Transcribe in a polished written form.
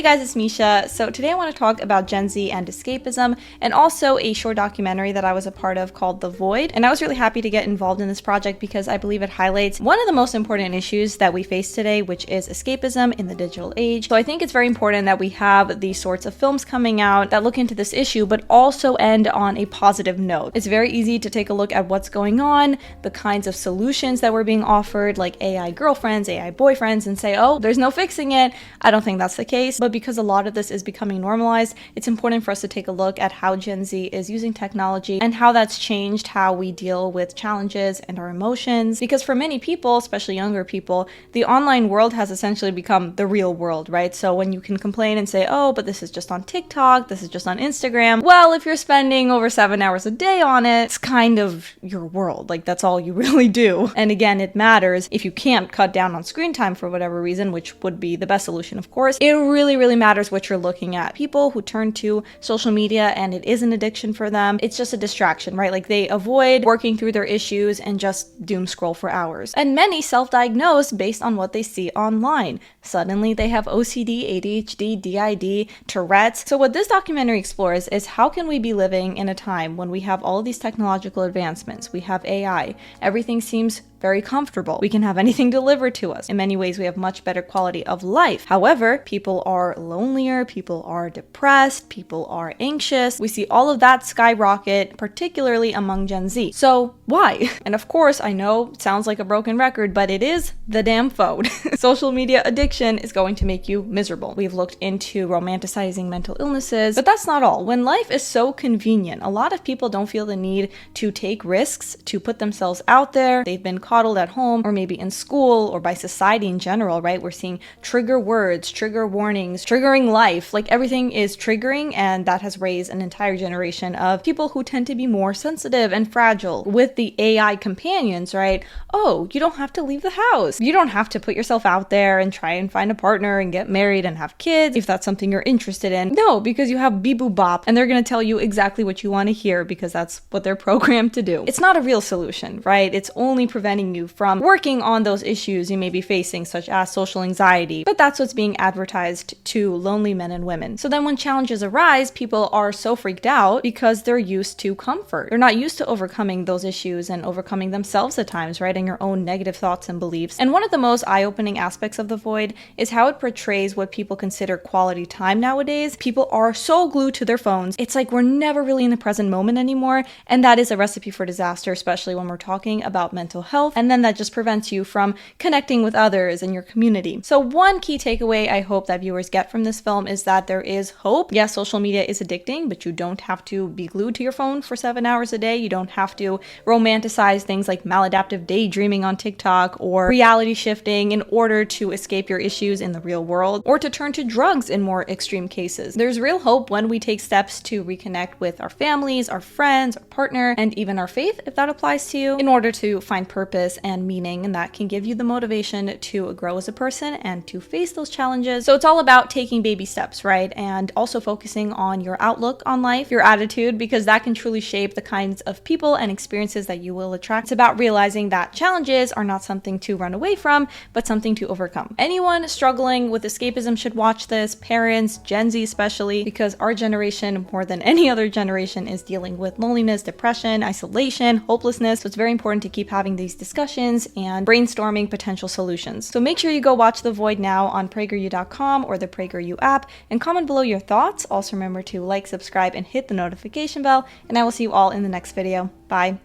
Hey guys, it's Misha. So today I want to talk about Gen Z and escapism, and also a short documentary that I was a part of called The Void. And I was really happy to get involved in this project because I believe it highlights one of the most important issues that we face today, which is escapism in the digital age. So I think it's very important that we have these sorts of films coming out that look into this issue, but also end on a positive note. It's very easy to take a look at what's going on, the kinds of solutions that were being offered, like AI girlfriends, AI boyfriends, and say, oh, there's no fixing it. I don't think that's the case. But because a lot of this is becoming normalized, it's important for us to take a look at how Gen Z is using technology and how that's changed how we deal with challenges and our emotions. Because for many people, especially younger people, the online world has essentially become the real world, right? So when you can complain and say, oh, but this is just on TikTok, this is just on Instagram, well, if you're spending over 7 hours a day on it, it's kind of your world. Like, that's all you really do. And again, it matters if you can't cut down on screen time for whatever reason, which would be the best solution, of course. It really matters what you're looking at. People who turn to social media and it is an addiction for them, it's just a distraction, right? Like, they avoid working through their issues and just doom scroll for hours. And many self-diagnose based on what they see online. Suddenly they have OCD, ADHD, DID, Tourette's. So what this documentary explores is how can we be living in a time when we have all of these technological advancements, we have AI, everything seems very comfortable. We can have anything delivered to us. In many ways, we have much better quality of life. However, people are lonelier, people are depressed, people are anxious. We see all of that skyrocket, particularly among Gen Z. So why? And of course, I know it sounds like a broken record, but it is the damn phone. Social media addiction is going to make you miserable. We've looked into romanticizing mental illnesses, but that's not all. When life is so convenient, a lot of people don't feel the need to take risks, to put themselves out there. They've been coddled at home or maybe in school or by society in general, right? We're seeing trigger words, trigger warnings, triggering life, like everything is triggering, and that has raised an entire generation of people who tend to be more sensitive and fragile. With the AI companions, right? Oh, you don't have to leave the house. You don't have to put yourself out there and try and find a partner and get married and have kids if that's something you're interested in. No, because you have beep boop bop and they're going to tell you exactly what you want to hear because that's what they're programmed to do. It's not a real solution, right? It's only preventing you from working on those issues you may be facing, such as social anxiety, but that's what's being advertised to lonely men and women. So then when challenges arise, people are so freaked out because they're used to comfort. They're not used to overcoming those issues and overcoming themselves at times, right? And your own negative thoughts and beliefs. And one of the most eye-opening aspects of The Void is how it portrays what people consider quality time nowadays. People are so glued to their phones. It's like we're never really in the present moment anymore, and that is a recipe for disaster, especially when we're talking about mental health. And then that just prevents you from connecting with others in your community. So one key takeaway I hope that viewers get from this film is that there is hope. Yes, social media is addicting, but you don't have to be glued to your phone for 7 hours a day. You don't have to romanticize things like maladaptive daydreaming on TikTok or reality shifting in order to escape your issues in the real world, or to turn to drugs in more extreme cases. There's real hope when we take steps to reconnect with our families, our friends, our partner, and even our faith, if that applies to you, in order to find purpose and meaning, and that can give you the motivation to grow as a person and to face those challenges. So it's all about taking baby steps, right? And also focusing on your outlook on life, your attitude, because that can truly shape the kinds of people and experiences that you will attract. It's about realizing that challenges are not something to run away from, but something to overcome. Anyone struggling with escapism should watch this, parents, Gen Z especially, because our generation, more than any other generation, is dealing with loneliness, depression, isolation, hopelessness. So it's very important to keep having these discussions and brainstorming potential solutions. So make sure you go watch The Void now on PragerU.com or the PragerU app, and comment below your thoughts. Also remember to like, subscribe, and hit the notification bell, and I will see you all in the next video. Bye.